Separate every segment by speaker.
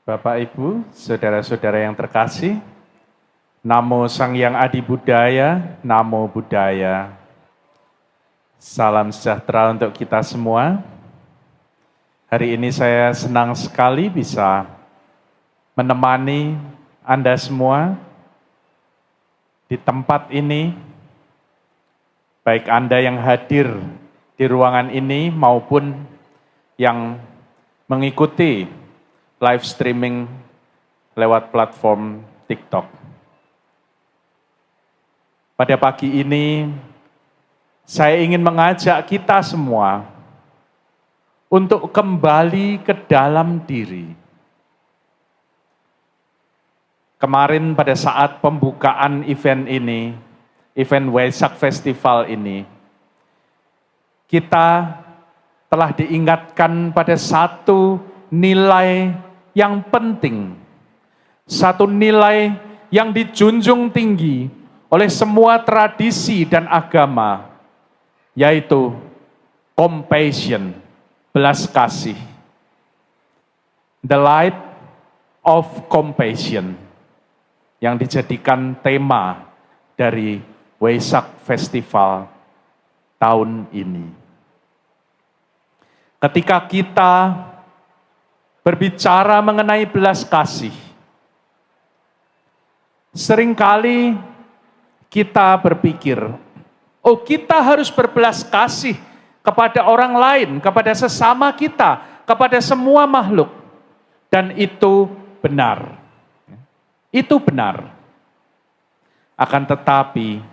Speaker 1: Bapak Ibu, saudara-saudara yang terkasih, Namo Sang Hyang Adi Budaya, Namo Buddhaya. Salam sejahtera untuk kita semua. Hari ini saya senang sekali bisa menemani Anda semua di tempat ini, baik Anda yang hadir di ruangan ini maupun yang mengikuti live streaming lewat platform TikTok. Pada pagi ini, saya ingin mengajak kita semua untuk kembali ke dalam diri. Kemarin pada saat pembukaan event ini, event Waisak Festival ini, kita telah diingatkan pada satu nilai yang penting, satu nilai yang dijunjung tinggi oleh semua tradisi dan agama, yaitu compassion, belas kasih. The light of compassion yang dijadikan tema dari Waisak Festival tahun ini. Ketika kita berbicara mengenai belas kasih, seringkali kita berpikir, oh kita harus berbelas kasih kepada orang lain, kepada sesama kita, kepada semua makhluk. Dan itu benar. Itu benar. Akan tetapi,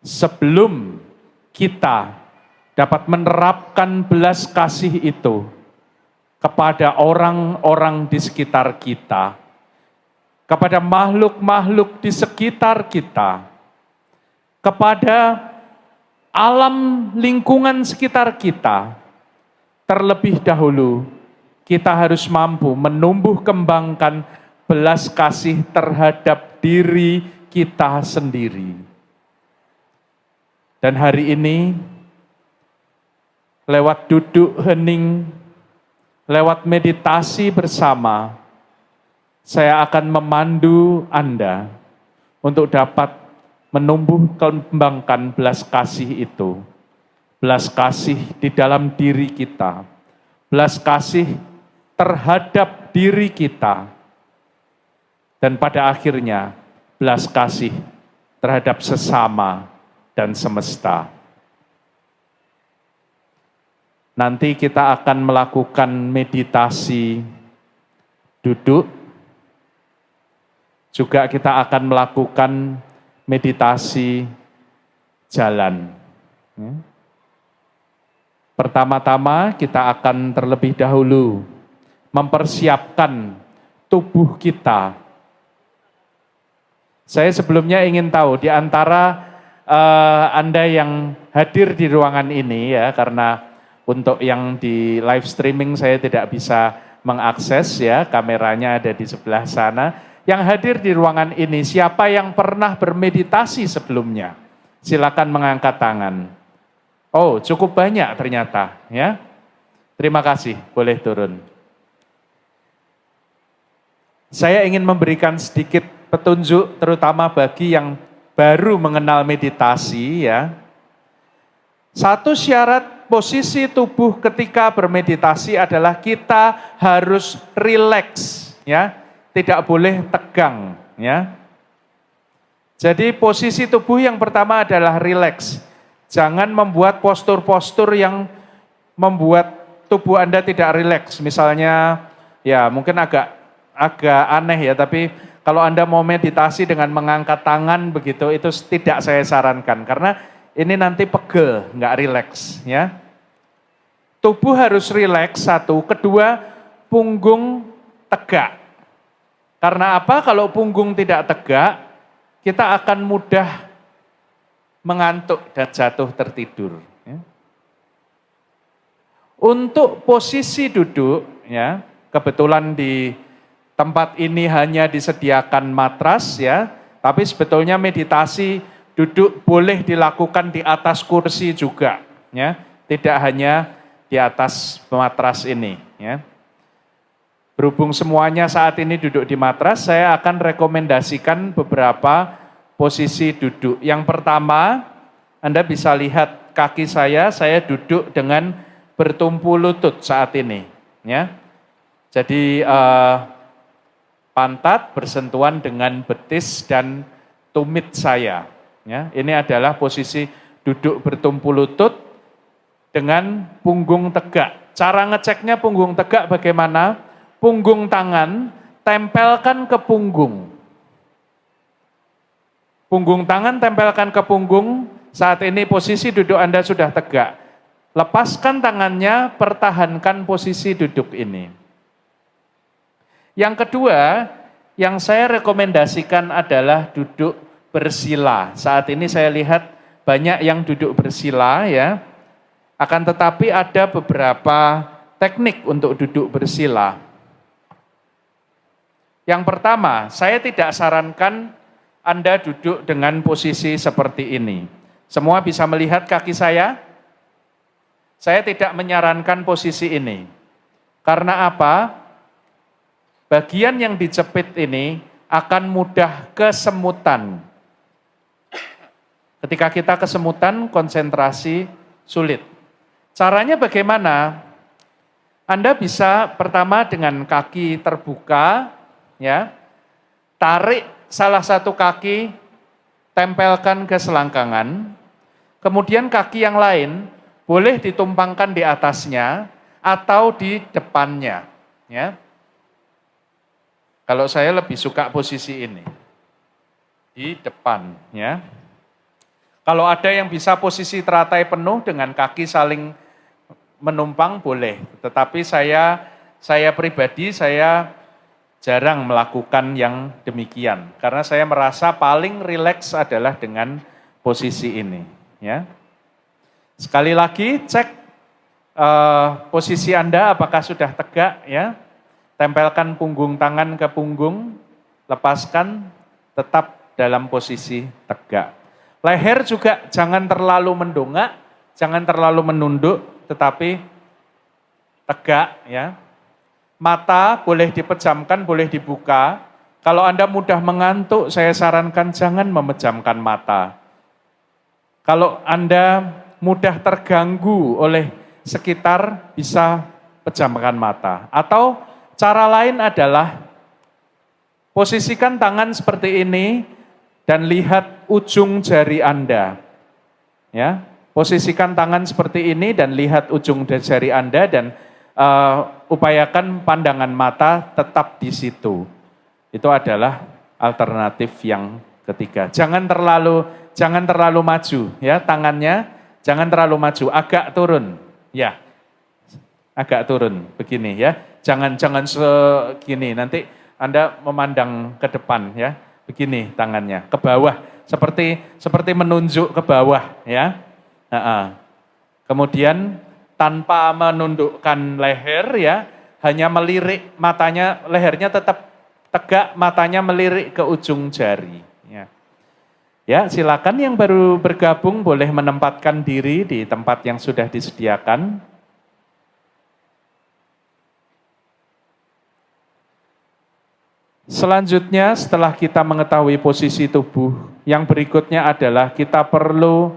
Speaker 1: sebelum kita dapat menerapkan belas kasih itu kepada orang-orang di sekitar kita, kepada makhluk-makhluk di sekitar kita, kepada alam lingkungan sekitar kita, terlebih dahulu kita harus mampu menumbuh kembangkan belas kasih terhadap diri kita sendiri. Dan hari ini, lewat duduk hening, lewat meditasi bersama, saya akan memandu Anda untuk dapat menumbuh kembangkan belas kasih itu. Belas kasih di dalam diri kita. Belas kasih terhadap diri kita. Dan pada akhirnya, belas kasih terhadap sesama dan semesta. Nanti kita akan melakukan meditasi duduk, juga kita akan melakukan meditasi jalan. Pertama-tama kita akan terlebih dahulu mempersiapkan tubuh kita. Saya sebelumnya ingin tahu di antara Anda yang hadir di ruangan ini ya, karena untuk yang di live streaming saya tidak bisa mengakses ya, kameranya ada di sebelah sana. Yang hadir di ruangan ini, siapa yang pernah bermeditasi sebelumnya? Silakan mengangkat tangan. Oh, cukup banyak ternyata ya. Terima kasih, boleh turun. Saya ingin memberikan sedikit petunjuk terutama bagi yang baru mengenal meditasi ya. Satu syarat posisi tubuh ketika bermeditasi adalah kita harus rileks ya, tidak boleh tegang ya. Jadi posisi tubuh yang pertama adalah rileks. Jangan membuat postur-postur yang membuat tubuh Anda tidak rileks. Misalnya ya mungkin agak aneh ya, tapi kalau Anda mau meditasi dengan mengangkat tangan begitu, itu tidak saya sarankan karena ini nanti pegel, nggak rileks ya. Tubuh harus rileks, satu. Kedua, punggung tegak. Karena apa? Kalau punggung tidak tegak, kita akan mudah mengantuk dan jatuh tertidur. Ya. Untuk posisi duduk, ya, kebetulan di tempat ini hanya disediakan matras ya, tapi sebetulnya meditasi duduk boleh dilakukan di atas kursi juga, ya, tidak hanya di atas matras ini. Ya. Berhubung semuanya saat ini duduk di matras, saya akan rekomendasikan beberapa posisi duduk. Yang pertama, Anda bisa lihat kaki saya duduk dengan bertumpu lutut saat ini. Ya. Jadi pantat bersentuhan dengan betis dan tumit saya. Ya. Ini adalah posisi duduk bertumpu lutut dengan punggung tegak. Cara ngeceknya punggung tegak bagaimana? Punggung tangan tempelkan ke punggung. Punggung tangan tempelkan ke punggung, saat ini posisi duduk Anda sudah tegak. Lepaskan tangannya, pertahankan posisi duduk ini. Yang kedua, yang saya rekomendasikan adalah duduk bersila. Saat ini saya lihat banyak yang duduk bersila ya. Akan tetapi ada beberapa teknik untuk duduk bersila. Yang pertama, saya tidak sarankan Anda duduk dengan posisi seperti ini. Semua bisa melihat kaki saya? Saya tidak menyarankan posisi ini. Karena apa? Bagian yang dijepit ini akan mudah kesemutan. Ketika kita kesemutan, konsentrasi sulit. Caranya bagaimana? Anda bisa pertama dengan kaki terbuka, ya, tarik salah satu kaki, tempelkan ke selangkangan, kemudian kaki yang lain boleh ditumpangkan di atasnya atau di depannya. Ya. Kalau saya lebih suka posisi ini, di depan. Ya. Kalau ada yang bisa posisi teratai penuh dengan kaki saling menumpang boleh, tetapi saya pribadi jarang melakukan yang demikian, karena saya merasa paling rileks adalah dengan posisi ini. Ya. Sekali lagi cek posisi Anda apakah sudah tegak. Ya. Tempelkan punggung tangan ke punggung, lepaskan, tetap dalam posisi tegak. Leher juga jangan terlalu mendongak, jangan terlalu menunduk, tetapi tegak. Ya. Mata boleh dipejamkan, boleh dibuka. Kalau Anda mudah mengantuk, saya sarankan jangan memejamkan mata. Kalau Anda mudah terganggu oleh sekitar, bisa pejamkan mata. Atau cara lain adalah posisikan tangan seperti ini dan lihat ujung jari Anda. Ya, posisikan tangan seperti ini dan lihat ujung jari Anda dan upayakan pandangan mata tetap di situ. Itu adalah alternatif yang ketiga. Jangan terlalu maju ya tangannya, jangan terlalu maju, agak turun. Ya. Agak turun begini ya. Jangan segini, nanti Anda memandang ke depan ya. Begini tangannya, ke bawah seperti menunjuk ke bawah ya. Kemudian tanpa menundukkan leher ya, hanya melirik matanya, lehernya tetap tegak, matanya melirik ke ujung jari. Ya, ya silakan yang baru bergabung boleh menempatkan diri di tempat yang sudah disediakan. Selanjutnya setelah kita mengetahui posisi tubuh, yang berikutnya adalah kita perlu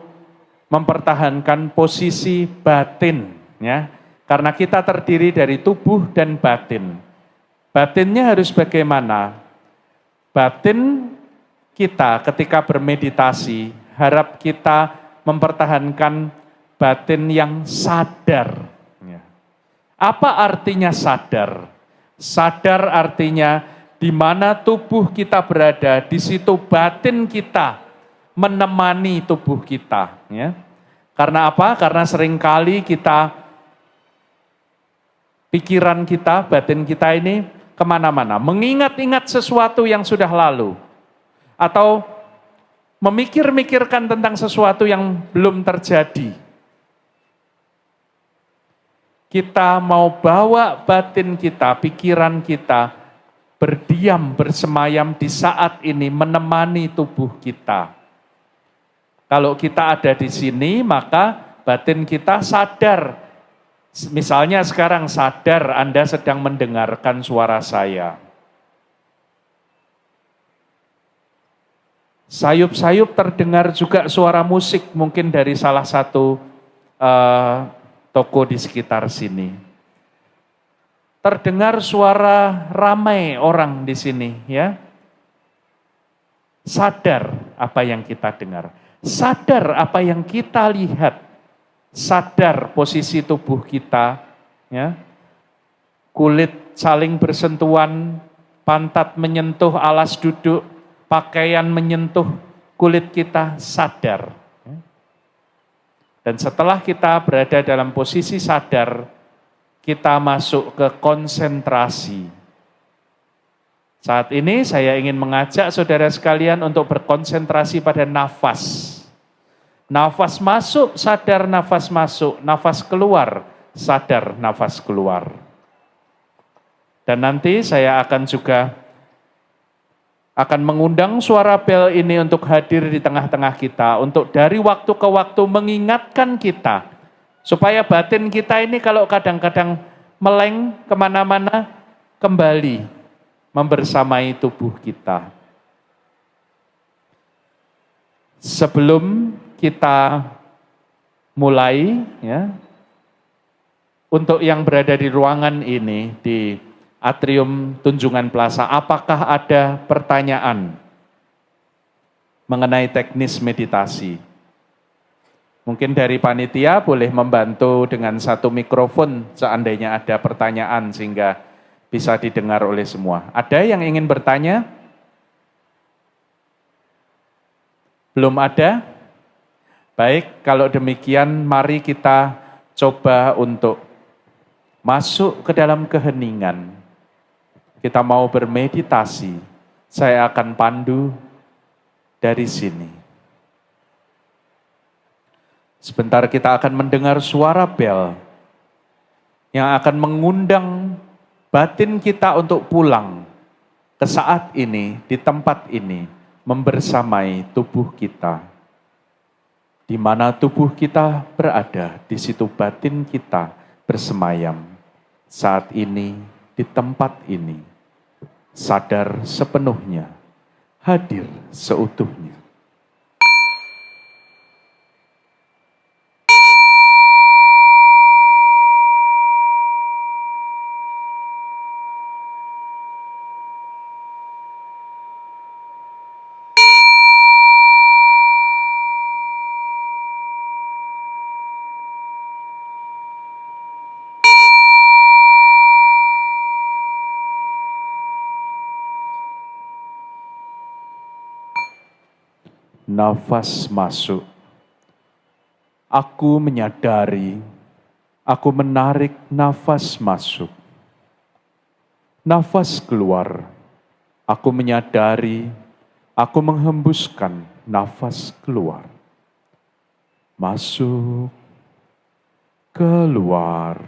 Speaker 1: mempertahankan posisi batin, ya, karena kita terdiri dari tubuh dan batin. Batinnya harus bagaimana? Batin kita ketika bermeditasi, harap kita mempertahankan batin yang sadar. Ya. Apa artinya sadar? Sadar artinya di mana tubuh kita berada, di situ batin kita menemani tubuh kita. Ya. Karena apa? Karena seringkali pikiran kita, batin kita ini kemana-mana. Mengingat-ingat sesuatu yang sudah lalu. Atau memikir-mikirkan tentang sesuatu yang belum terjadi. Kita mau bawa batin kita, pikiran kita, berdiam, bersemayam di saat ini, menemani tubuh kita. Kalau kita ada di sini, maka batin kita sadar Misalnya sekarang sadar Anda sedang mendengarkan suara saya. Sayup-sayup terdengar juga suara musik mungkin dari salah satu toko di sekitar sini. Terdengar suara ramai orang di sini, ya. Sadar apa yang kita dengar, sadar apa yang kita lihat, sadar posisi tubuh kita, ya. Kulit saling bersentuhan, pantat menyentuh alas duduk, pakaian menyentuh kulit kita, sadar. Dan setelah kita berada dalam posisi sadar, kita masuk ke konsentrasi. Saat ini saya ingin mengajak saudara sekalian untuk berkonsentrasi pada nafas. Nafas masuk, sadar nafas masuk, nafas keluar, sadar nafas keluar. Dan nanti saya akan juga mengundang suara bel ini untuk hadir di tengah-tengah kita, untuk dari waktu ke waktu mengingatkan kita, supaya batin kita ini kalau kadang-kadang meleng kemana-mana, kembali membersamai tubuh kita. Sebelum kita mulai, ya, untuk yang berada di ruangan ini, di Atrium Tunjungan Plaza, apakah ada pertanyaan mengenai teknis meditasi? Mungkin dari panitia boleh membantu dengan satu mikrofon seandainya ada pertanyaan sehingga bisa didengar oleh semua. Ada yang ingin bertanya? Belum ada? Baik, kalau demikian mari kita coba untuk masuk ke dalam keheningan. Kita mau bermeditasi, saya akan pandu dari sini. Sebentar kita akan mendengar suara bel yang akan mengundang batin kita untuk pulang ke saat ini, di tempat ini, membersamai tubuh kita. Di mana tubuh kita berada, di situ batin kita bersemayam. Saat ini, di tempat ini, sadar sepenuhnya, hadir seutuhnya. Nafas masuk, aku menyadari, aku menarik nafas masuk. Nafas keluar, aku menyadari, aku menghembuskan nafas keluar. Masuk, keluar.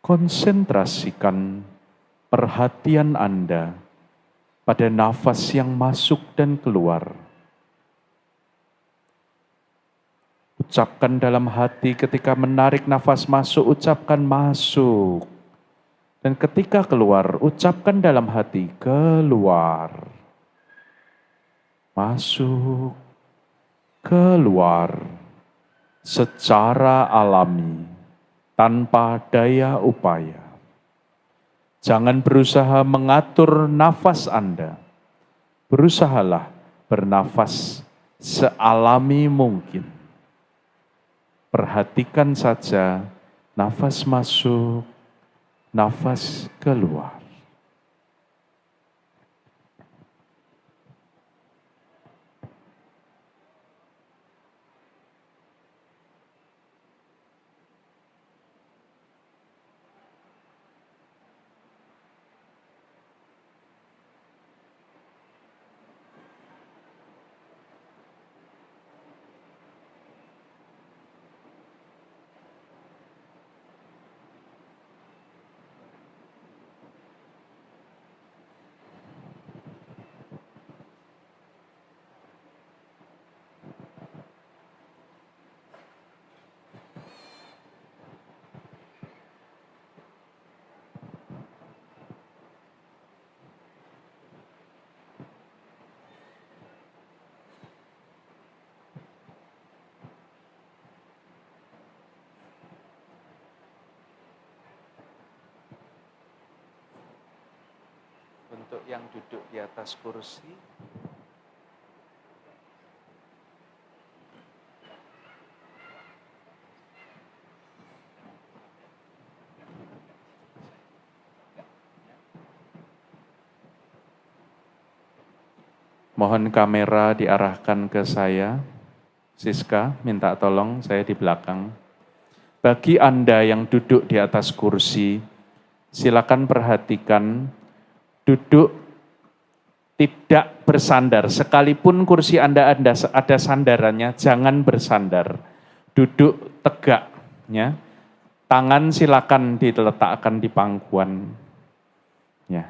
Speaker 1: Konsentrasikan perhatian Anda pada nafas yang masuk dan keluar. Ucapkan dalam hati ketika menarik nafas masuk, ucapkan masuk. Dan ketika keluar, ucapkan dalam hati keluar. Masuk, keluar secara alami, tanpa daya upaya. Jangan berusaha mengatur nafas Anda. Berusahalah bernafas sealami mungkin. Perhatikan saja nafas masuk, nafas keluar. Untuk yang duduk di atas kursi, mohon kamera diarahkan ke saya. Siska, minta tolong saya di belakang. Bagi Anda yang duduk di atas kursi, silakan perhatikan duduk tidak bersandar. Sekalipun kursi Anda ada sandarannya, jangan bersandar. Duduk tegak, ya. Tangan silakan diletakkan di pangkuan. Ya.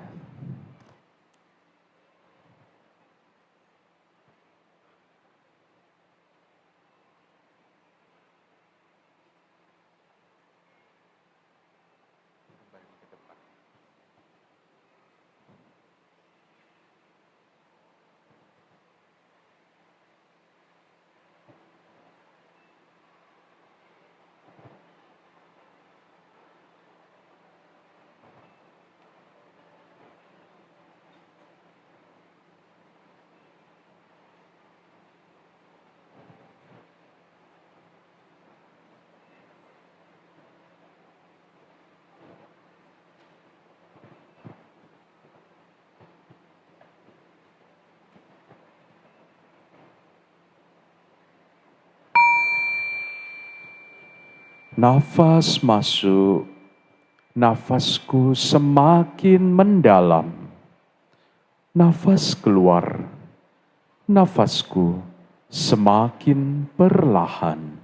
Speaker 1: Nafas masuk, nafasku semakin mendalam. Nafas keluar, nafasku semakin perlahan.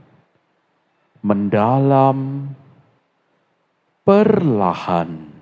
Speaker 1: Mendalam, perlahan.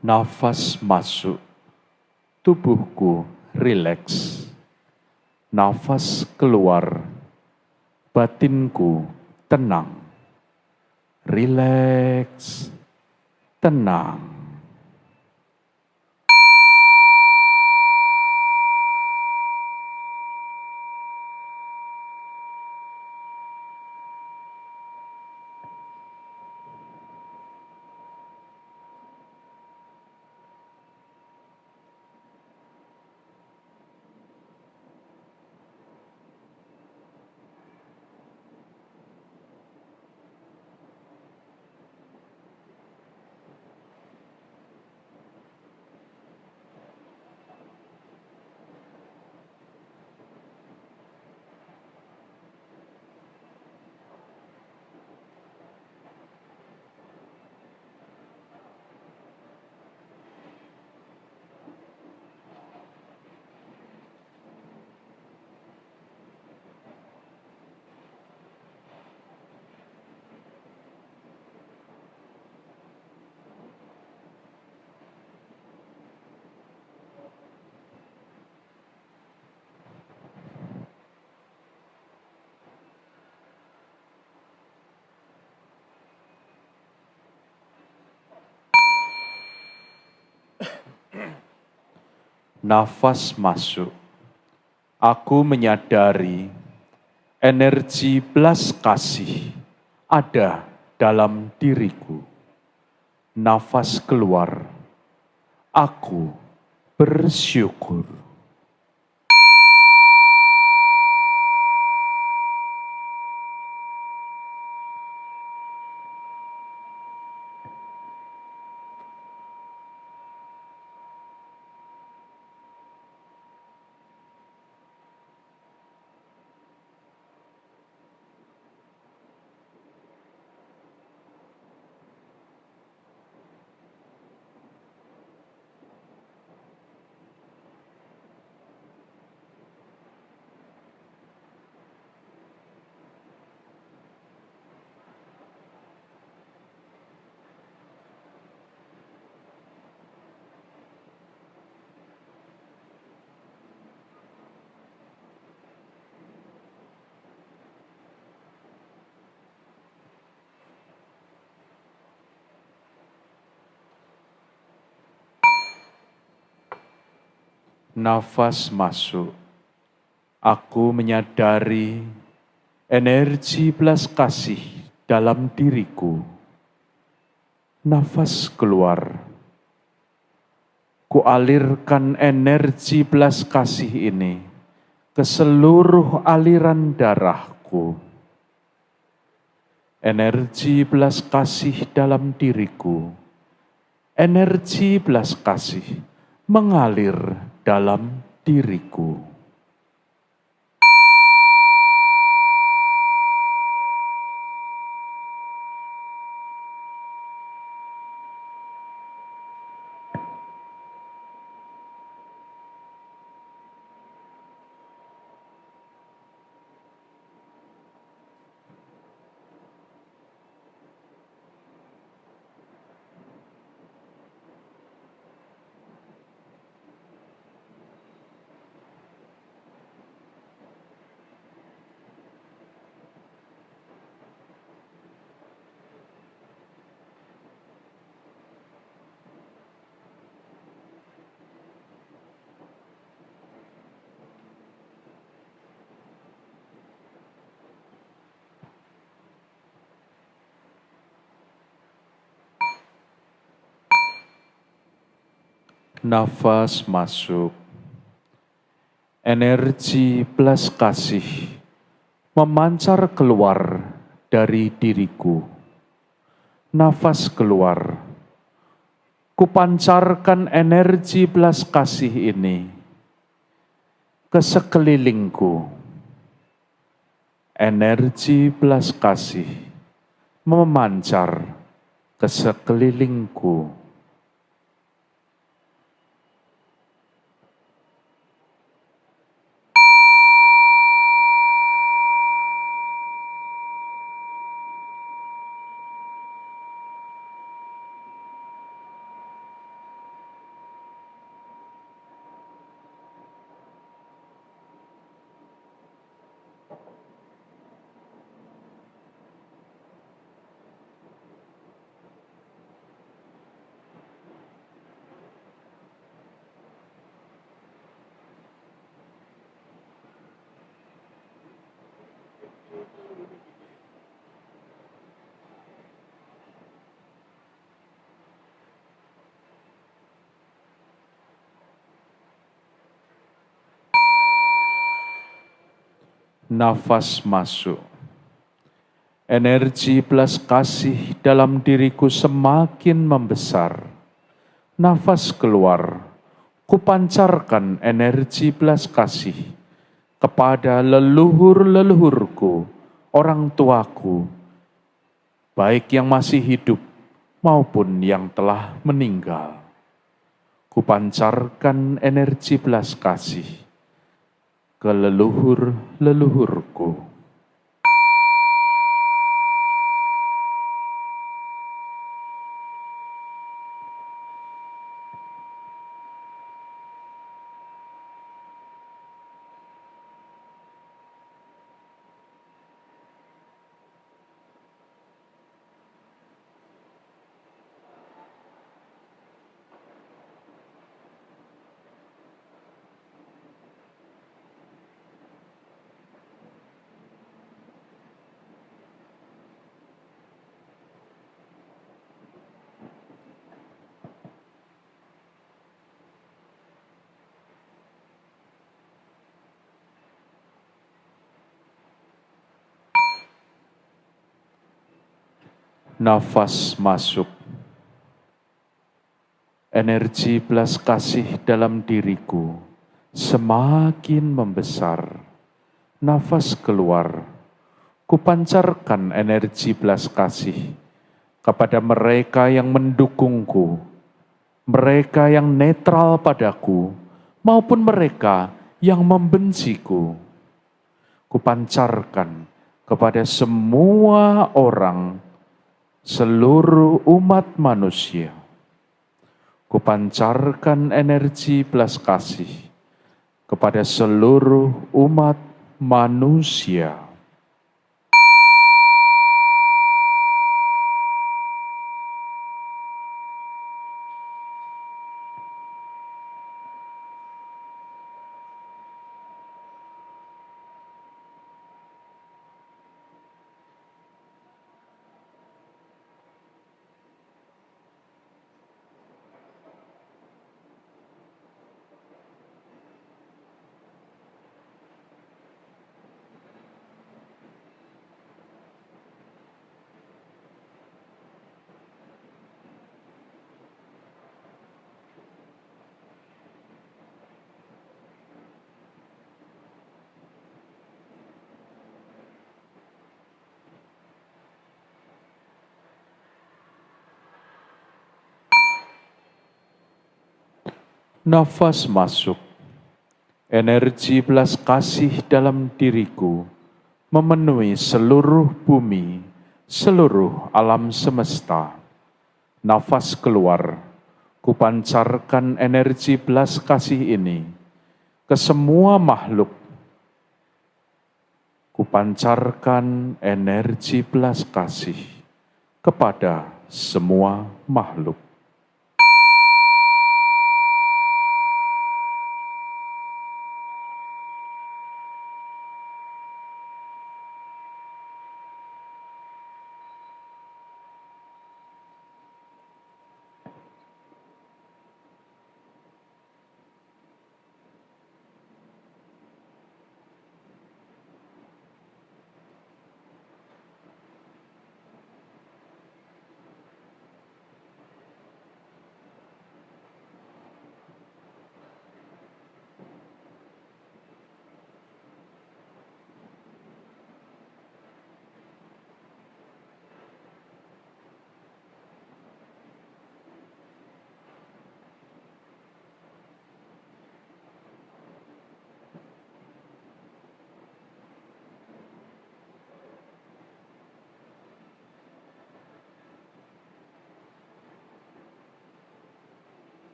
Speaker 1: Nafas masuk, tubuhku rileks. Nafas keluar, batinku tenang. Rileks, tenang. Nafas masuk, aku menyadari energi belas kasih ada dalam diriku. Nafas keluar, aku bersyukur. Nafas masuk, aku menyadari energi belas kasih dalam diriku. Nafas keluar, kualirkan energi belas kasih ini ke seluruh aliran darahku. Energi belas kasih dalam diriku, energi belas kasih mengalir dalam diriku. Nafas masuk, energi belas kasih memancar keluar dari diriku. Nafas keluar, kupancarkan energi belas kasih ini ke sekelilingku. Energi belas kasih memancar ke sekelilingku. Nafas masuk, energi belas kasih dalam diriku semakin membesar. Nafas keluar, kupancarkan energi belas kasih kepada leluhur-leluhurku, orang tuaku, baik yang masih hidup maupun yang telah meninggal. Kupancarkan energi belas kasih ke leluhur-leluhurku. Nafas masuk. Energi belas kasih dalam diriku semakin membesar. Nafas keluar. Kupancarkan energi belas kasih kepada mereka yang mendukungku, mereka yang netral padaku, maupun mereka yang membenciku. Kupancarkan kepada semua orang, seluruh umat manusia. Kupancarkan energi belas kasih kepada seluruh umat manusia. Nafas masuk. Energi belas kasih dalam diriku memenuhi seluruh bumi, seluruh alam semesta. Nafas keluar. Kupancarkan energi belas kasih ini ke semua makhluk. Kupancarkan energi belas kasih kepada semua makhluk.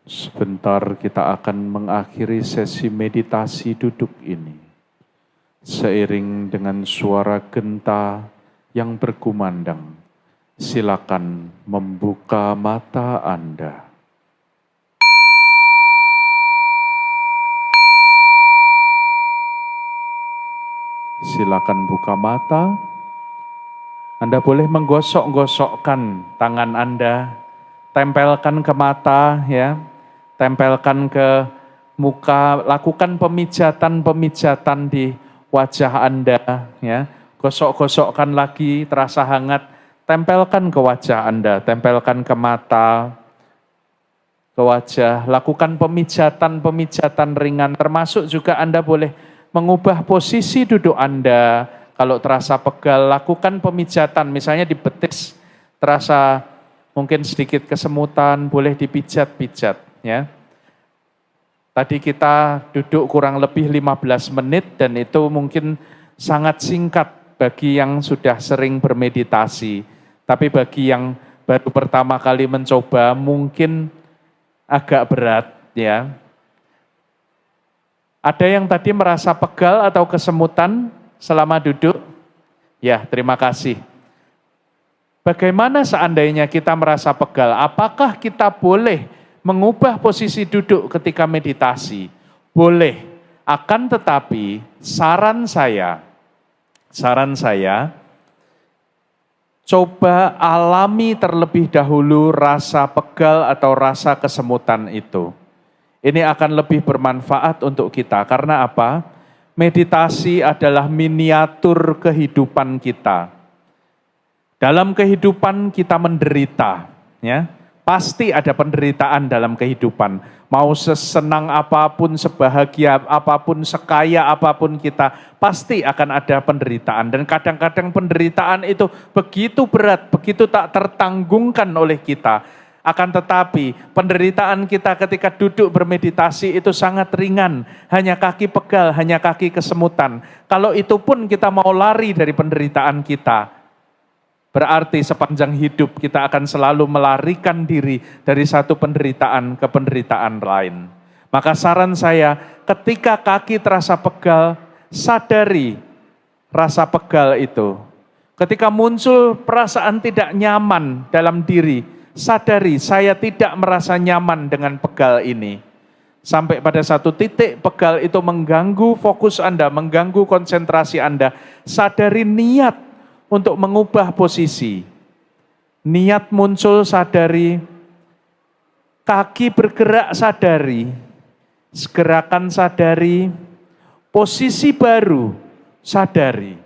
Speaker 1: Sebentar kita akan mengakhiri sesi meditasi duduk ini. Seiring dengan suara genta yang berkumandang, silakan membuka mata Anda. Silakan buka mata. Anda boleh menggosok-gosokkan tangan Anda, tempelkan ke mata ya. Tempelkan ke muka, lakukan pemijatan-pemijatan di wajah Anda, ya. Gosok-gosokkan lagi, terasa hangat, tempelkan ke wajah Anda, tempelkan ke mata, ke wajah, lakukan pemijatan-pemijatan ringan, termasuk juga Anda boleh mengubah posisi duduk Anda. Kalau terasa pegal, lakukan pemijatan, misalnya di betis, terasa mungkin sedikit kesemutan, boleh dipijat-pijat. Ya. Tadi kita duduk kurang lebih 15 menit dan itu mungkin sangat singkat bagi yang sudah sering bermeditasi. Tapi bagi yang baru pertama kali mencoba mungkin agak berat ya. Ada yang tadi merasa pegal atau kesemutan selama duduk? Ya, terima kasih. Bagaimana seandainya kita merasa pegal? Apakah kita boleh mengubah posisi duduk ketika meditasi? Boleh. Akan tetapi saran saya, coba alami terlebih dahulu rasa pegal atau rasa kesemutan itu. Ini akan lebih bermanfaat untuk kita. Karena apa? Meditasi adalah miniatur kehidupan kita. Dalam kehidupan kita menderita, ya. Pasti ada penderitaan dalam kehidupan. Mau sesenang apapun, sebahagia apapun, sekaya apapun kita, pasti akan ada penderitaan. Dan kadang-kadang penderitaan itu begitu berat, begitu tak tertanggungkan oleh kita. Akan tetapi penderitaan kita ketika duduk bermeditasi itu sangat ringan. Hanya kaki pegal, hanya kaki kesemutan. Kalau itu pun kita mau lari dari penderitaan kita, berarti sepanjang hidup kita akan selalu melarikan diri dari satu penderitaan ke penderitaan lain. Maka saran saya, ketika kaki terasa pegal, sadari rasa pegal itu. Ketika muncul perasaan tidak nyaman dalam diri, sadari saya tidak merasa nyaman dengan pegal ini. Sampai pada satu titik pegal itu mengganggu fokus Anda, mengganggu konsentrasi Anda. Sadari niat untuk mengubah posisi. Niat muncul, sadari. Kaki bergerak, sadari. Gerakan, sadari. Posisi baru, sadari.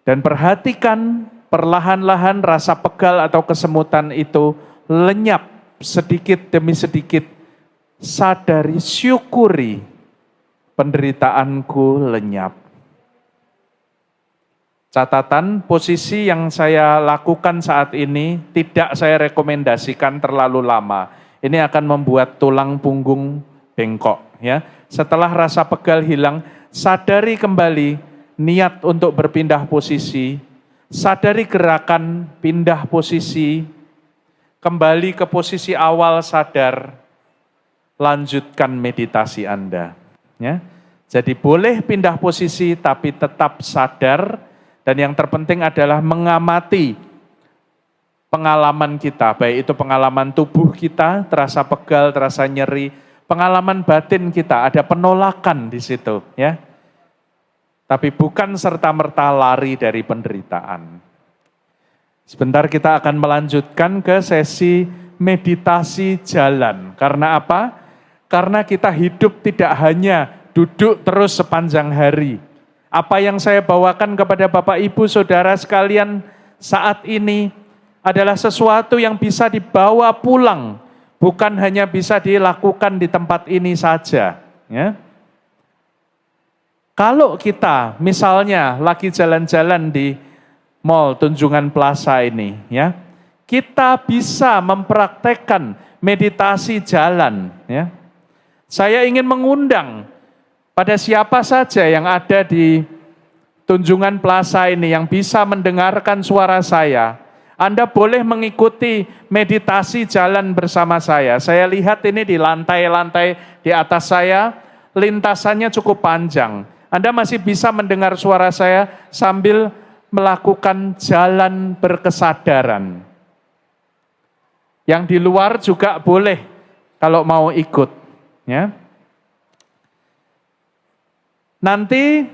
Speaker 1: Dan perhatikan perlahan-lahan rasa pegal atau kesemutan itu lenyap sedikit demi sedikit. Sadari, syukuri penderitaanku lenyap. Catatan, posisi yang saya lakukan saat ini tidak saya rekomendasikan terlalu lama. Ini akan membuat tulang punggung bengkok. Ya. Setelah rasa pegal hilang, sadari kembali niat untuk berpindah posisi, sadari gerakan pindah posisi, kembali ke posisi awal sadar, lanjutkan meditasi Anda. Ya. Jadi boleh pindah posisi tapi tetap sadar. Dan yang terpenting adalah mengamati pengalaman kita, baik itu pengalaman tubuh kita, terasa pegal, terasa nyeri, pengalaman batin kita, ada penolakan di situ, ya. Tapi bukan serta-merta lari dari penderitaan. Sebentar kita akan melanjutkan ke sesi meditasi jalan. Karena apa? Karena kita hidup tidak hanya duduk terus sepanjang hari. Apa yang saya bawakan kepada Bapak Ibu Saudara sekalian saat ini adalah sesuatu yang bisa dibawa pulang, bukan hanya bisa dilakukan di tempat ini saja. Ya. Kalau kita misalnya lagi jalan-jalan di Mall Tunjungan Plaza ini, ya, kita bisa mempraktekkan meditasi jalan. Ya. Saya ingin mengundang pada siapa saja yang ada di Tunjungan Plaza ini yang bisa mendengarkan suara saya, Anda boleh mengikuti meditasi jalan bersama saya. Saya lihat ini di lantai-lantai di atas saya, lintasannya cukup panjang. Anda masih bisa mendengar suara saya sambil melakukan jalan berkesadaran. Yang di luar juga boleh kalau mau ikut. Ya. Nanti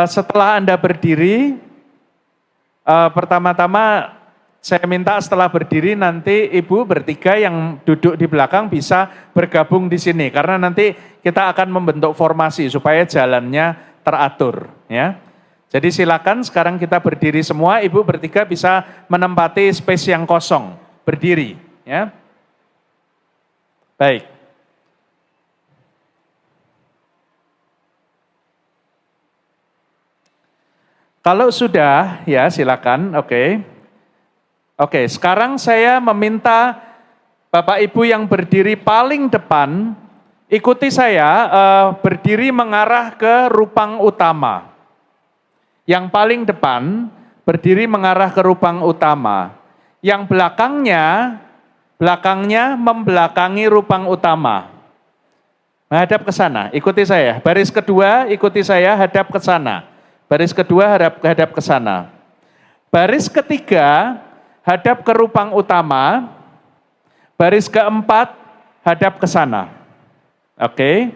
Speaker 1: setelah Anda berdiri, pertama-tama saya minta setelah berdiri nanti Ibu bertiga yang duduk di belakang bisa bergabung di sini. Karena nanti kita akan membentuk formasi supaya jalannya teratur. Ya. Jadi silakan sekarang kita berdiri semua, Ibu bertiga bisa menempati space yang kosong, berdiri. Ya. Baik. Kalau sudah, ya silakan, oke. Oke, sekarang saya meminta Bapak Ibu yang berdiri paling depan, ikuti saya berdiri mengarah ke rupang utama. Yang paling depan, berdiri mengarah ke rupang utama. Yang belakangnya membelakangi rupang utama. Menghadap ke sana, ikuti saya. Baris kedua, ikuti saya, hadap ke sana. Baris kedua hadap ke sana. Baris ketiga hadap ke rupang utama. baris keempat hadap ke sana. Oke.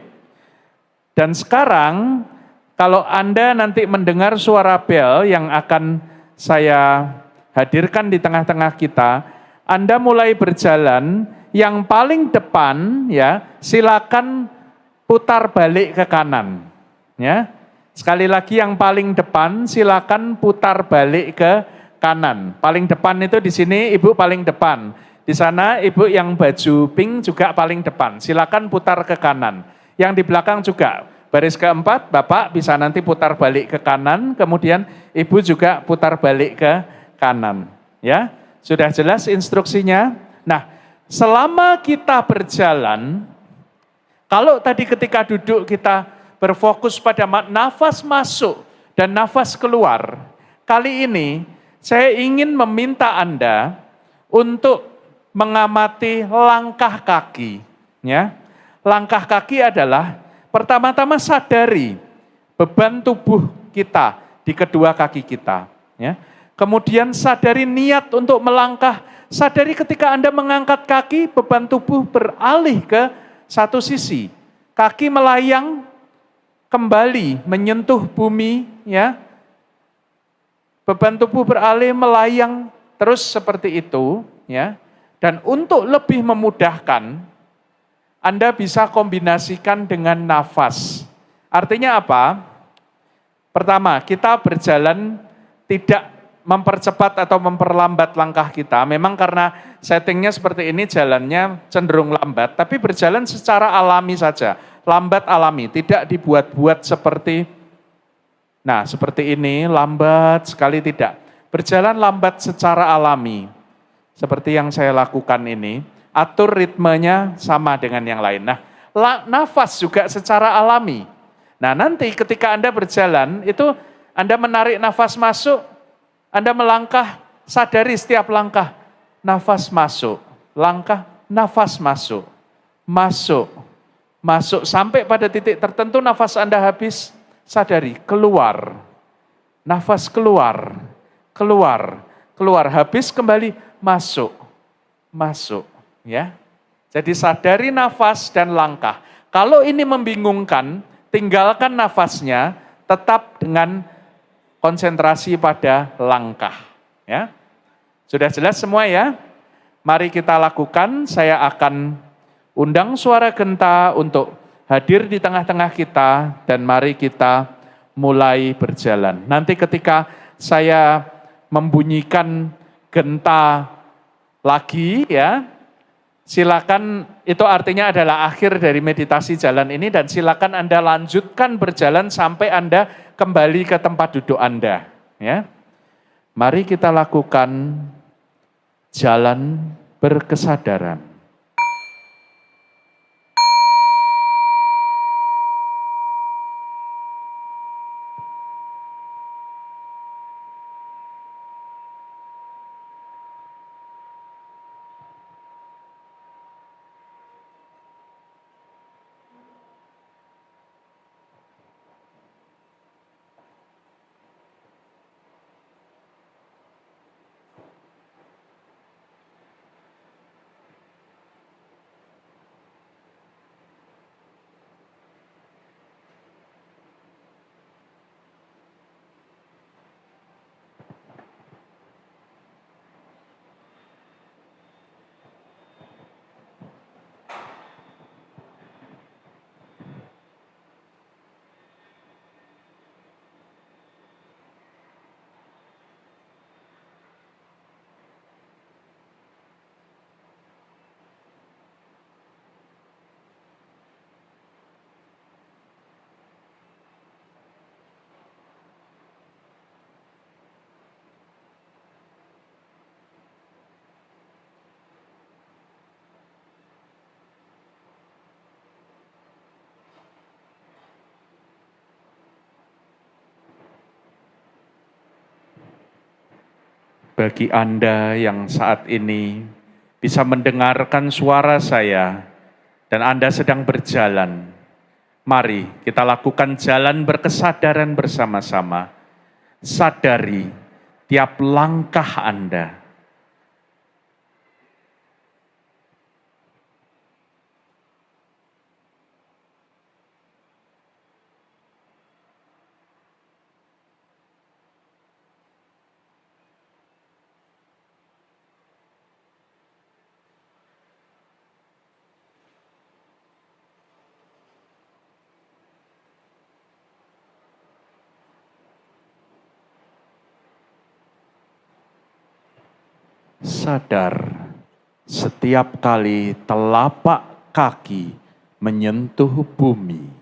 Speaker 1: Dan sekarang kalau Anda nanti mendengar suara bel yang akan saya hadirkan di tengah-tengah kita, Anda mulai berjalan, yang paling depan ya, silakan putar balik ke kanan. Ya. Sekali lagi yang paling depan silakan putar balik ke kanan. Paling depan itu di sini Ibu paling depan. Di sana Ibu yang baju pink juga paling depan. Silakan putar ke kanan. Yang di belakang juga. Baris keempat Bapak bisa nanti putar balik ke kanan, kemudian Ibu juga putar balik ke kanan. Ya, sudah jelas instruksinya? Nah, selama kita berjalan, kalau tadi ketika duduk kita berfokus pada nafas masuk dan nafas keluar, kali ini saya ingin meminta Anda untuk mengamati langkah kaki. Ya, langkah kaki adalah pertama-tama sadari beban tubuh kita di kedua kaki kita. Ya. Kemudian sadari niat untuk melangkah, sadari ketika Anda mengangkat kaki, beban tubuh beralih ke satu sisi. Kaki melayang kembali menyentuh bumi, ya. Beban tubuh beralih melayang terus seperti itu, ya. Dan untuk lebih memudahkan, Anda bisa kombinasikan dengan nafas. Artinya apa? Pertama, kita berjalan tidak mempercepat atau memperlambat langkah kita. Memang karena settingnya seperti ini, jalannya cenderung lambat, tapi berjalan secara alami saja. Lambat alami, tidak dibuat-buat seperti, nah seperti ini, lambat sekali tidak. Berjalan lambat secara alami, seperti yang saya lakukan ini. Atur ritmenya sama dengan yang lain. Nah, nafas juga secara alami. Nah nanti ketika Anda berjalan, itu Anda menarik nafas masuk, Anda melangkah, sadari setiap langkah, nafas masuk, langkah, nafas masuk, masuk, masuk, sampai pada titik tertentu nafas Anda habis, sadari, keluar, nafas keluar, keluar, keluar, habis kembali, masuk, masuk, ya. Jadi sadari nafas dan langkah. Kalau ini membingungkan, tinggalkan nafasnya, tetap dengan konsentrasi pada langkah. Ya, sudah jelas semua ya? Mari kita lakukan, saya akan undang suara genta untuk hadir di tengah-tengah kita, dan mari kita mulai berjalan. Nanti ketika saya membunyikan genta lagi ya, silakan, itu artinya adalah akhir dari meditasi jalan ini, dan silakan Anda lanjutkan berjalan sampai Anda kembali ke tempat duduk Anda. Ya. Mari kita lakukan jalan berkesadaran. Bagi Anda yang saat ini bisa mendengarkan suara saya dan Anda sedang berjalan, mari kita lakukan jalan berkesadaran bersama-sama. Sadari tiap langkah Anda. Sadar setiap kali telapak kaki menyentuh bumi.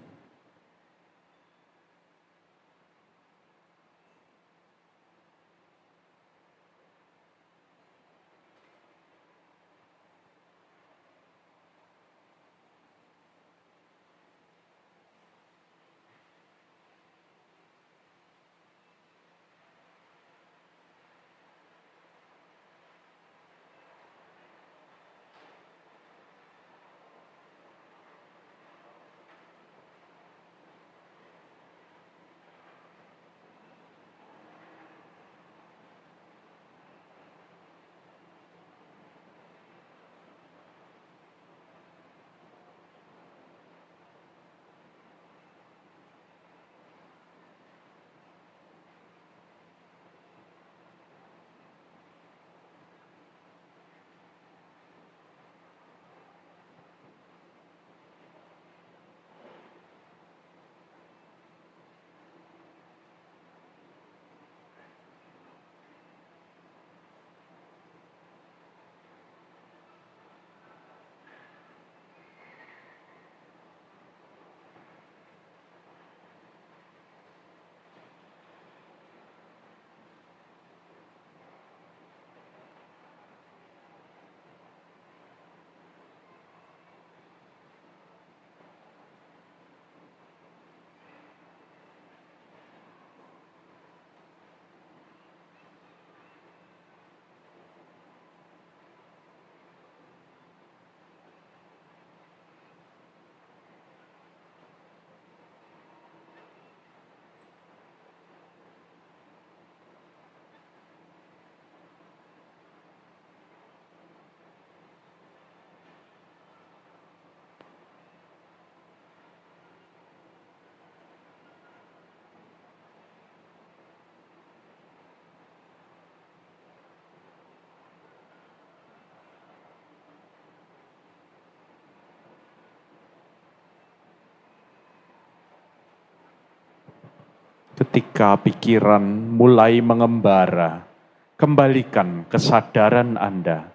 Speaker 1: Ketika pikiran mulai mengembara, kembalikan kesadaran Anda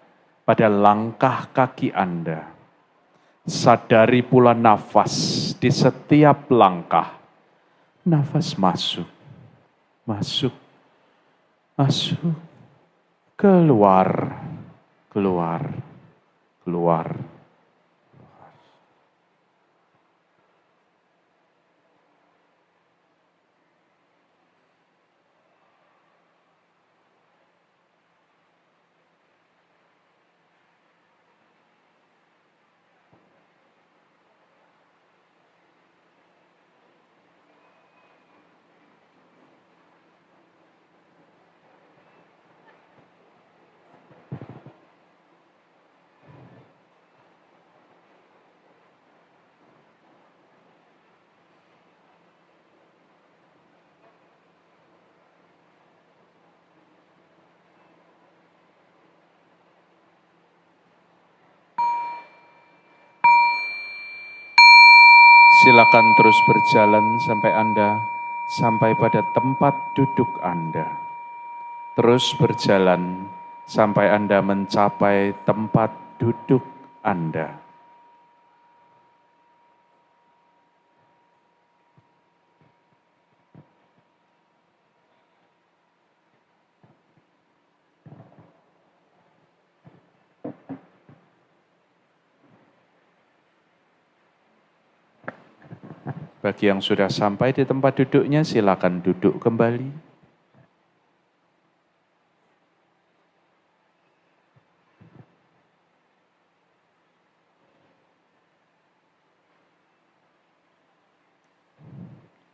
Speaker 1: pada langkah kaki Anda. Sadari pula nafas di setiap langkah. Nafas masuk, masuk, masuk, keluar, keluar, keluar. Silakan terus berjalan sampai Anda sampai pada tempat duduk Anda. Terus berjalan sampai Anda mencapai tempat duduk Anda. Bagi yang sudah sampai di tempat duduknya, silakan duduk kembali.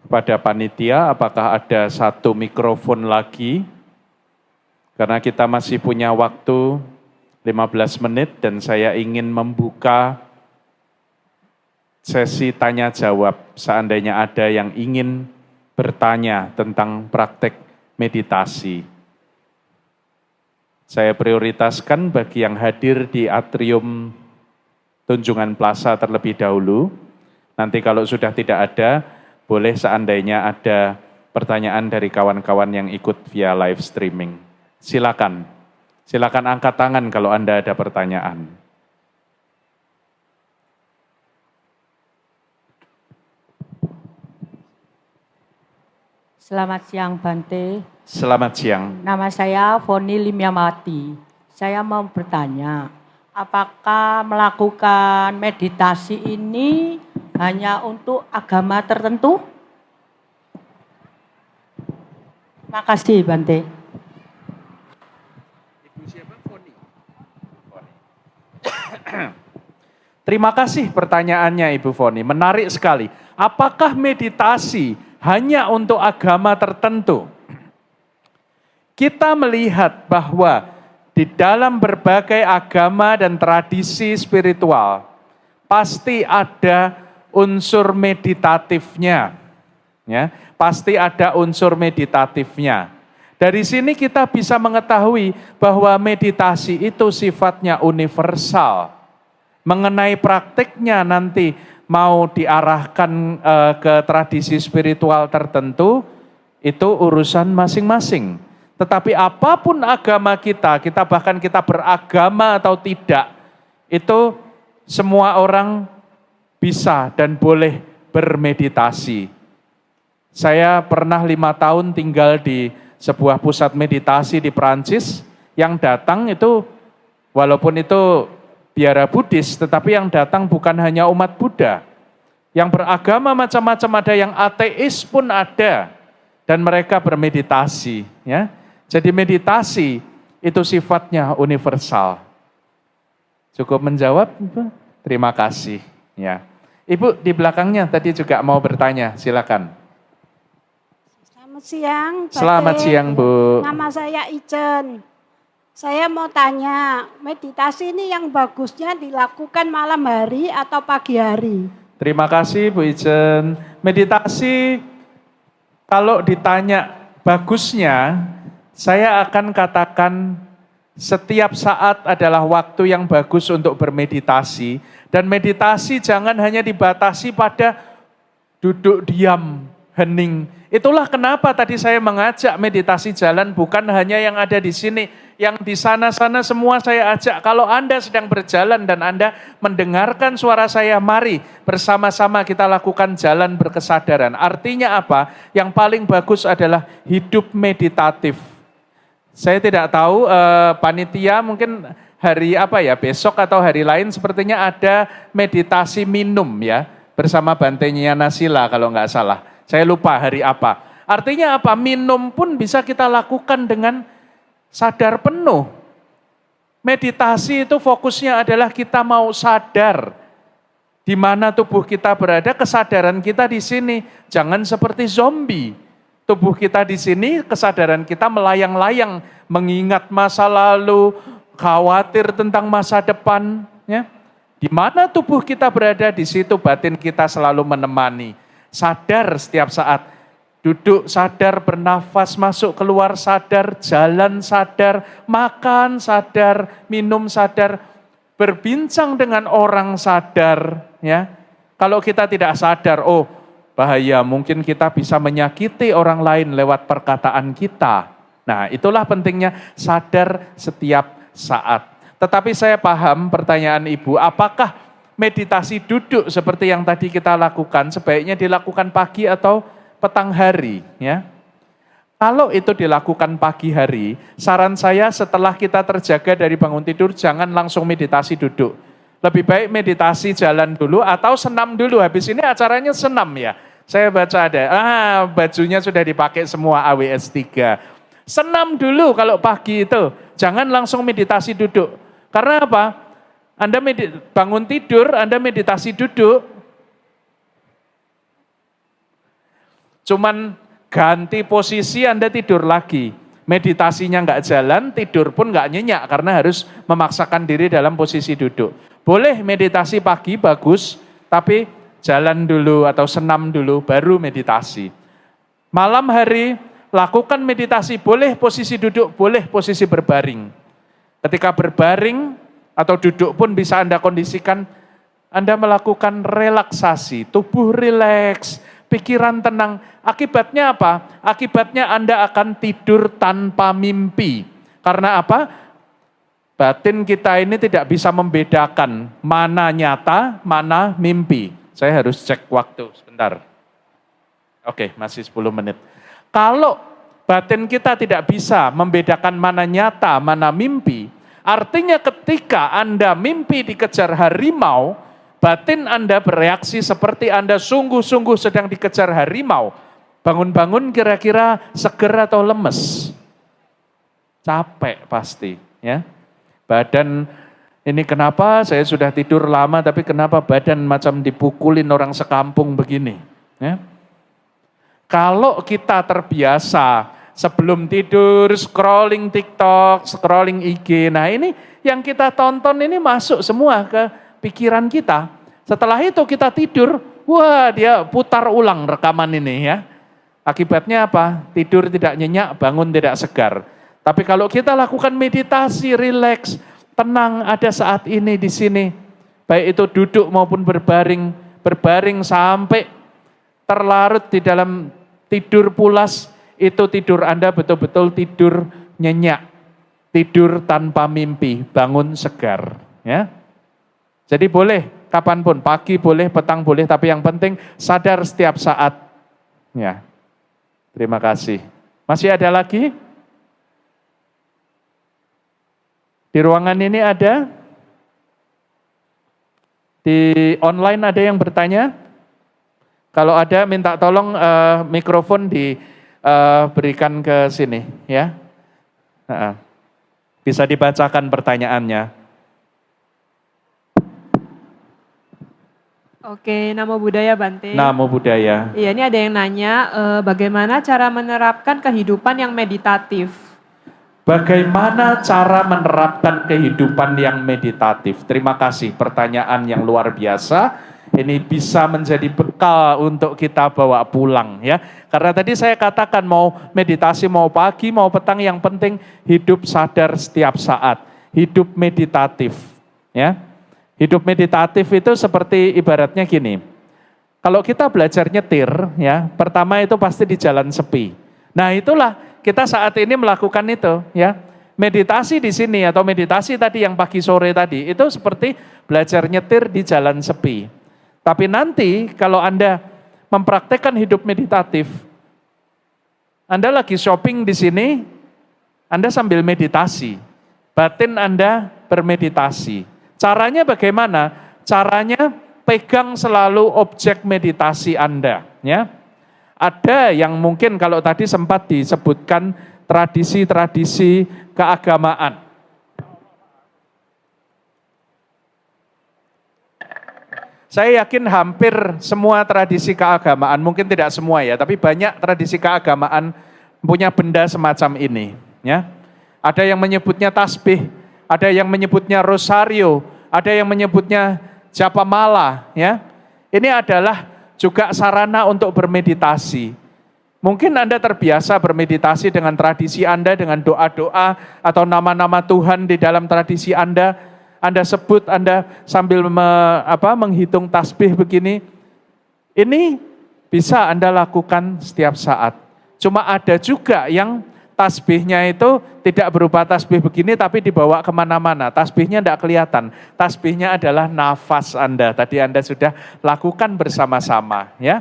Speaker 1: Kepada panitia, apakah ada satu mikrofon lagi? Karena kita masih punya waktu 15 menit dan saya ingin membuka sesi tanya jawab seandainya ada yang ingin bertanya tentang praktek meditasi. Saya prioritaskan bagi yang hadir di atrium Tunjungan Plaza terlebih dahulu. Nanti kalau sudah tidak ada, boleh seandainya ada pertanyaan dari kawan-kawan yang ikut via live streaming. Silakan. Silakan angkat tangan kalau Anda ada pertanyaan.
Speaker 2: Selamat siang Bante.
Speaker 1: Selamat siang.
Speaker 2: Nama saya Foni Limyamati. Saya mau bertanya, apakah melakukan meditasi ini hanya untuk agama tertentu? Terima kasih Bante.
Speaker 1: Ibu siapa? Foni. Terima kasih pertanyaannya Ibu Foni, menarik sekali. Apakah meditasi hanya untuk agama tertentu? Kita melihat bahwa di dalam berbagai agama dan tradisi spiritual pasti ada unsur meditatifnya, ya, pasti ada unsur meditatifnya. Dari sini kita bisa mengetahui bahwa meditasi itu sifatnya universal. Mengenai praktiknya nanti mau diarahkan ke tradisi spiritual tertentu, itu urusan masing-masing. Tetapi apapun agama kita bahkan kita beragama atau tidak, itu semua orang bisa dan boleh bermeditasi. Saya pernah 5 tahun tinggal di sebuah pusat meditasi di Perancis, yang datang itu walaupun itu biara Buddhis, tetapi yang datang bukan hanya umat Buddha. Yang beragama macam-macam, ada yang ateis pun ada, dan mereka bermeditasi, ya. Jadi meditasi itu sifatnya universal. Cukup menjawab, Ibu? Terima kasih, ya. Ibu di belakangnya tadi juga mau bertanya, silakan.
Speaker 3: Selamat siang, Pak.
Speaker 1: Selamat siang, Bu.
Speaker 3: Nama saya Ijen. Saya mau tanya, meditasi ini yang bagusnya dilakukan malam hari atau pagi hari?
Speaker 1: Terima kasih Bu Ijen. Meditasi kalau ditanya bagusnya, saya akan katakan setiap saat adalah waktu yang bagus untuk bermeditasi. Dan meditasi jangan hanya dibatasi pada duduk diam, hening. Itulah kenapa tadi saya mengajak meditasi jalan, bukan hanya yang ada di sini, yang di sana-sana semua saya ajak. Kalau Anda sedang berjalan dan Anda mendengarkan suara saya, mari bersama-sama kita lakukan jalan berkesadaran. Artinya apa? Yang paling bagus adalah hidup meditatif. Saya tidak tahu panitia mungkin hari apa ya, besok atau hari lain sepertinya ada meditasi minum ya, bersama Bante Nyana Sila kalau nggak salah. Saya lupa hari apa. Artinya apa? Minum pun bisa kita lakukan dengan sadar penuh. Meditasi itu fokusnya adalah kita mau sadar di mana tubuh kita berada, kesadaran kita di sini. Jangan seperti zombie. Tubuh kita di sini, kesadaran kita melayang-layang, mengingat masa lalu, khawatir tentang masa depan. Ya. Di mana tubuh kita berada, di situ batin kita selalu menemani. Sadar setiap saat, duduk sadar, bernafas, masuk keluar sadar, jalan sadar, makan sadar, minum sadar, berbincang dengan orang sadar. Ya, kalau kita tidak sadar, oh bahaya, mungkin kita bisa menyakiti orang lain lewat perkataan kita. Nah, itulah pentingnya sadar setiap saat. Tetapi saya paham pertanyaan Ibu, apakah meditasi duduk seperti yang tadi kita lakukan sebaiknya dilakukan pagi atau petang hari, ya? Kalau itu dilakukan pagi hari, saran saya setelah kita terjaga dari bangun tidur jangan langsung meditasi duduk. Lebih baik meditasi jalan dulu atau senam dulu. Habis ini acaranya senam ya. Saya baca ada, bajunya sudah dipakai semua AWS 3. Senam dulu kalau pagi itu, jangan langsung meditasi duduk. Karena apa? Anda bangun tidur, Anda meditasi duduk, cuman ganti posisi Anda tidur lagi. Meditasinya nggak jalan, tidur pun nggak nyenyak karena harus memaksakan diri dalam posisi duduk. Boleh meditasi pagi, bagus, tapi jalan dulu atau senam dulu, baru meditasi. Malam hari, lakukan meditasi, boleh posisi duduk, boleh posisi berbaring. Ketika berbaring, atau duduk pun bisa Anda kondisikan, Anda melakukan relaksasi, tubuh rileks, pikiran tenang. Akibatnya apa? Akibatnya Anda akan tidur tanpa mimpi. Karena apa? Batin kita ini tidak bisa membedakan mana nyata, mana mimpi. Saya harus cek waktu sebentar. Oke, masih 10 menit. Kalau batin kita tidak bisa membedakan mana nyata, mana mimpi, artinya ketika Anda mimpi dikejar harimau, batin Anda bereaksi seperti Anda sungguh-sungguh sedang dikejar harimau. Bangun-bangun kira-kira seger atau lemes? Capek pasti, ya. Badan ini kenapa saya sudah tidur lama tapi kenapa badan macam dipukulin orang sekampung begini, ya. Kalau kita terbiasa sebelum tidur scrolling TikTok, scrolling IG, nah ini yang kita tonton ini masuk semua ke pikiran kita. Setelah itu kita tidur, wah dia putar ulang rekaman ini, ya. Akibatnya apa? Tidur tidak nyenyak, bangun tidak segar. Tapi kalau kita lakukan meditasi, rileks, tenang, ada saat ini di sini, baik itu duduk maupun berbaring sampai terlarut di dalam tidur pulas, itu tidur Anda betul-betul tidur nyenyak, tidur tanpa mimpi, bangun segar, ya. Jadi boleh kapanpun, pagi boleh, petang boleh, tapi yang penting sadar setiap saat, ya. Terima kasih. Masih ada lagi? Di ruangan ini ada? Di online ada yang bertanya? Kalau ada minta tolong mikrofon diberikan ke sini, ya. Bisa dibacakan pertanyaannya.
Speaker 4: Oke, Namo Buddhaya Bante.
Speaker 1: Namo Buddhaya.
Speaker 4: Iya, ini ada yang nanya bagaimana cara menerapkan kehidupan yang meditatif.
Speaker 1: Bagaimana cara menerapkan kehidupan yang meditatif? Terima kasih, pertanyaan yang luar biasa. Ini bisa menjadi bekal untuk kita bawa pulang, ya. Karena tadi saya katakan mau meditasi, mau pagi, mau petang, yang penting hidup sadar setiap saat. Hidup meditatif, ya. Hidup meditatif itu seperti ibaratnya gini. Kalau kita belajar nyetir, ya, pertama itu pasti di jalan sepi. Nah, itulah kita saat ini melakukan itu, ya. Meditasi di sini atau meditasi tadi yang pagi sore tadi itu seperti belajar nyetir di jalan sepi. Tapi nanti kalau Anda mempraktekkan hidup meditatif, Anda lagi shopping di sini, Anda sambil meditasi. Batin Anda bermeditasi. Caranya bagaimana? Caranya pegang selalu objek meditasi Anda, ya. Ada yang mungkin kalau tadi sempat disebutkan tradisi-tradisi keagamaan. Saya yakin hampir semua tradisi keagamaan, mungkin tidak semua ya, tapi banyak tradisi keagamaan punya benda semacam ini, ya. Ada yang menyebutnya tasbih, ada yang menyebutnya rosario, ada yang menyebutnya japamala, ya. Ini adalah juga sarana untuk bermeditasi. Mungkin Anda terbiasa bermeditasi dengan tradisi Anda, dengan doa-doa atau nama-nama Tuhan di dalam tradisi Anda sebut, Anda sambil menghitung tasbih begini. Ini bisa Anda lakukan setiap saat. Cuma ada juga yang tasbihnya itu tidak berupa tasbih begini tapi dibawa kemana-mana. Tasbihnya tidak kelihatan. Tasbihnya adalah nafas Anda. Tadi Anda sudah lakukan bersama-sama, ya.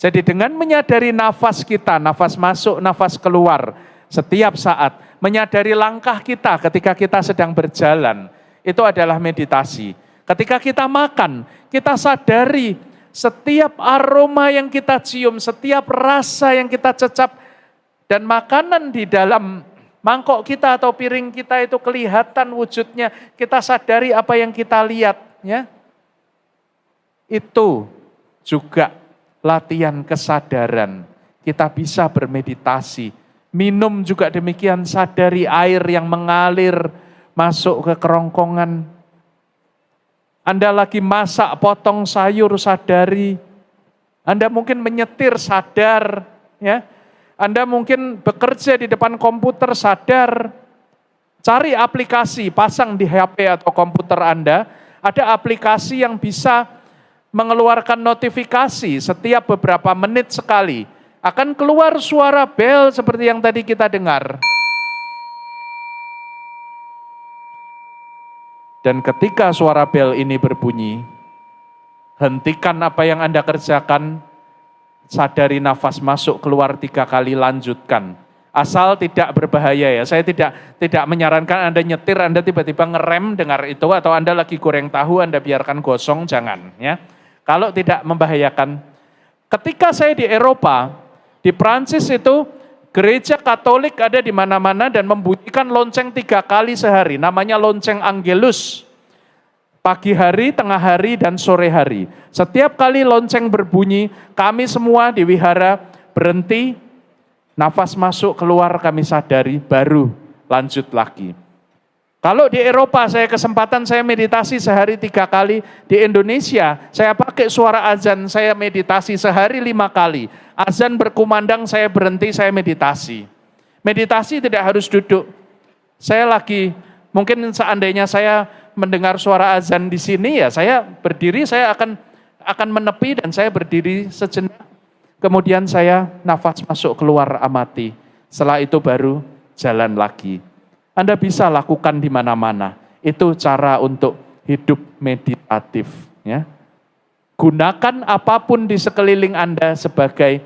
Speaker 1: Jadi dengan menyadari nafas kita, nafas masuk, nafas keluar setiap saat, menyadari langkah kita ketika kita sedang berjalan, itu adalah meditasi. Ketika kita makan, kita sadari setiap aroma yang kita cium, setiap rasa yang kita cecap, dan makanan di dalam mangkok kita atau piring kita itu kelihatan wujudnya, kita sadari apa yang kita lihat, ya. Itu juga latihan kesadaran. Kita bisa bermeditasi. Minum juga demikian, sadari air yang mengalir masuk ke kerongkongan. Anda lagi masak, potong sayur, sadari. Anda mungkin menyetir, sadar, ya. Anda mungkin bekerja di depan komputer, sadar. Cari aplikasi, pasang di HP atau komputer Anda. Ada aplikasi yang bisa mengeluarkan notifikasi setiap beberapa menit sekali. Akan keluar suara bel seperti yang tadi kita dengar. Dan ketika suara bel ini berbunyi, hentikan apa yang Anda kerjakan, sadari nafas masuk keluar 3 kali, lanjutkan. Asal tidak berbahaya ya, saya tidak menyarankan Anda nyetir, Anda tiba-tiba ngerem dengar itu, atau Anda lagi goreng tahu, Anda biarkan gosong, jangan ya. Kalau tidak membahayakan. Ketika saya di Eropa, di Prancis itu, gereja Katolik ada di mana-mana dan membunyikan lonceng 3 kali sehari, namanya lonceng Angelus. Pagi hari, tengah hari, dan sore hari. Setiap kali lonceng berbunyi, kami semua di wihara berhenti, nafas masuk keluar kami sadari, baru lanjut lagi. Kalau di Eropa saya kesempatan saya meditasi sehari 3 kali, di Indonesia saya pakai suara azan, saya meditasi sehari 5 kali. Azan berkumandang saya berhenti, saya meditasi. Meditasi tidak harus duduk. Saya lagi, mungkin seandainya saya mendengar suara azan di sini ya, saya berdiri, saya akan menepi dan saya berdiri sejenak. Kemudian saya nafas masuk keluar amati. Setelah itu baru jalan lagi. Anda bisa lakukan di mana-mana. Itu cara untuk hidup meditatif. Ya. Gunakan apapun di sekeliling Anda sebagai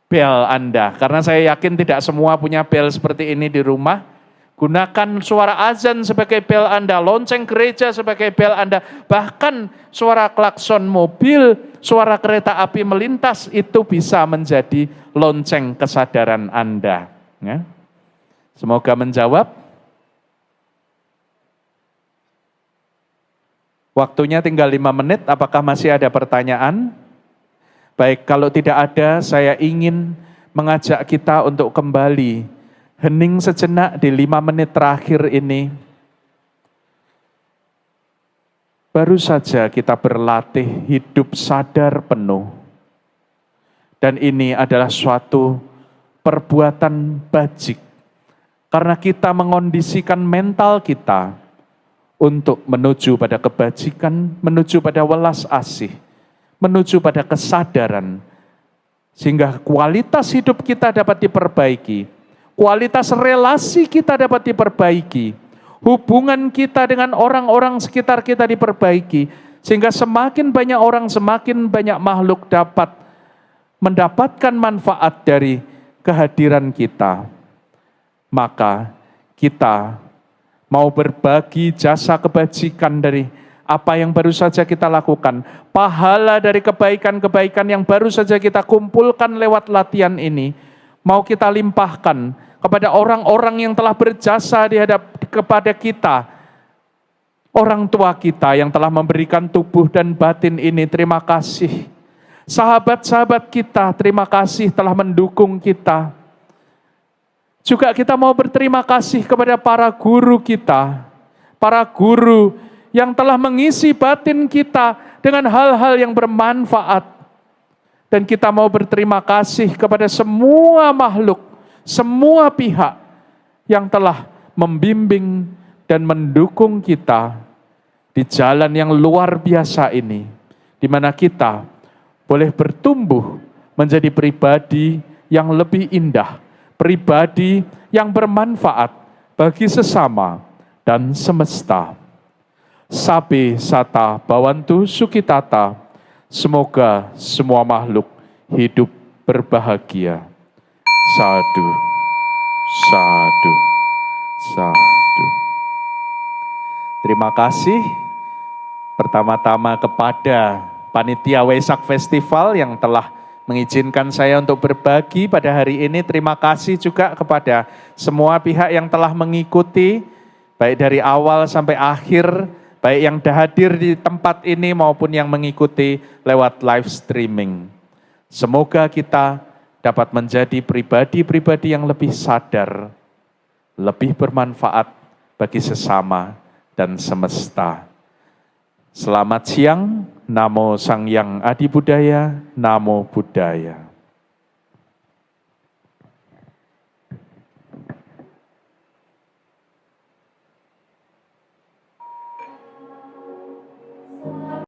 Speaker 1: bel Anda. Karena saya yakin tidak semua punya bel seperti ini di rumah. Gunakan suara azan sebagai bel Anda, lonceng gereja sebagai bel Anda, bahkan suara klakson mobil, suara kereta api melintas, itu bisa menjadi lonceng kesadaran Anda. Ya. Semoga menjawab. Waktunya tinggal 5 menit, apakah masih ada pertanyaan? Baik, kalau tidak ada, saya ingin mengajak kita untuk kembali hening sejenak di 5 menit terakhir ini. Baru saja kita berlatih hidup sadar penuh. Dan ini adalah suatu perbuatan bajik. Karena kita mengondisikan mental kita untuk menuju pada kebajikan, menuju pada welas asih, menuju pada kesadaran. Sehingga kualitas hidup kita dapat diperbaiki. Kualitas relasi kita dapat diperbaiki. Hubungan kita dengan orang-orang sekitar kita diperbaiki. Sehingga semakin banyak orang, semakin banyak makhluk dapat mendapatkan manfaat dari kehadiran kita. Maka kita mau berbagi jasa kebajikan dari apa yang baru saja kita lakukan. Pahala dari kebaikan-kebaikan yang baru saja kita kumpulkan lewat latihan ini. Mau kita limpahkan kepada orang-orang yang telah berjasa kepada kita. Orang tua kita yang telah memberikan tubuh dan batin ini, terima kasih. Sahabat-sahabat kita, terima kasih telah mendukung kita. Juga kita mau berterima kasih kepada para guru kita. Para guru yang telah mengisi batin kita dengan hal-hal yang bermanfaat. Dan kita mau berterima kasih kepada semua makhluk, semua pihak yang telah membimbing dan mendukung kita di jalan yang luar biasa ini, di mana kita boleh bertumbuh menjadi pribadi yang lebih indah, pribadi yang bermanfaat bagi sesama dan semesta. Sabe sata bawantu sukitata, semoga semua makhluk hidup berbahagia. Sadu, sadu, sadu. Terima kasih pertama-tama kepada Panitia Waisak Festival yang telah mengizinkan saya untuk berbagi pada hari ini. Terima kasih juga kepada semua pihak yang telah mengikuti, baik dari awal sampai akhir, baik yang hadir di tempat ini maupun yang mengikuti lewat live streaming. Semoga kita dapat menjadi pribadi-pribadi yang lebih sadar, lebih bermanfaat bagi sesama dan semesta. Selamat siang, Namo Sang Hyang Adi Budaya, Namo Buddhaya.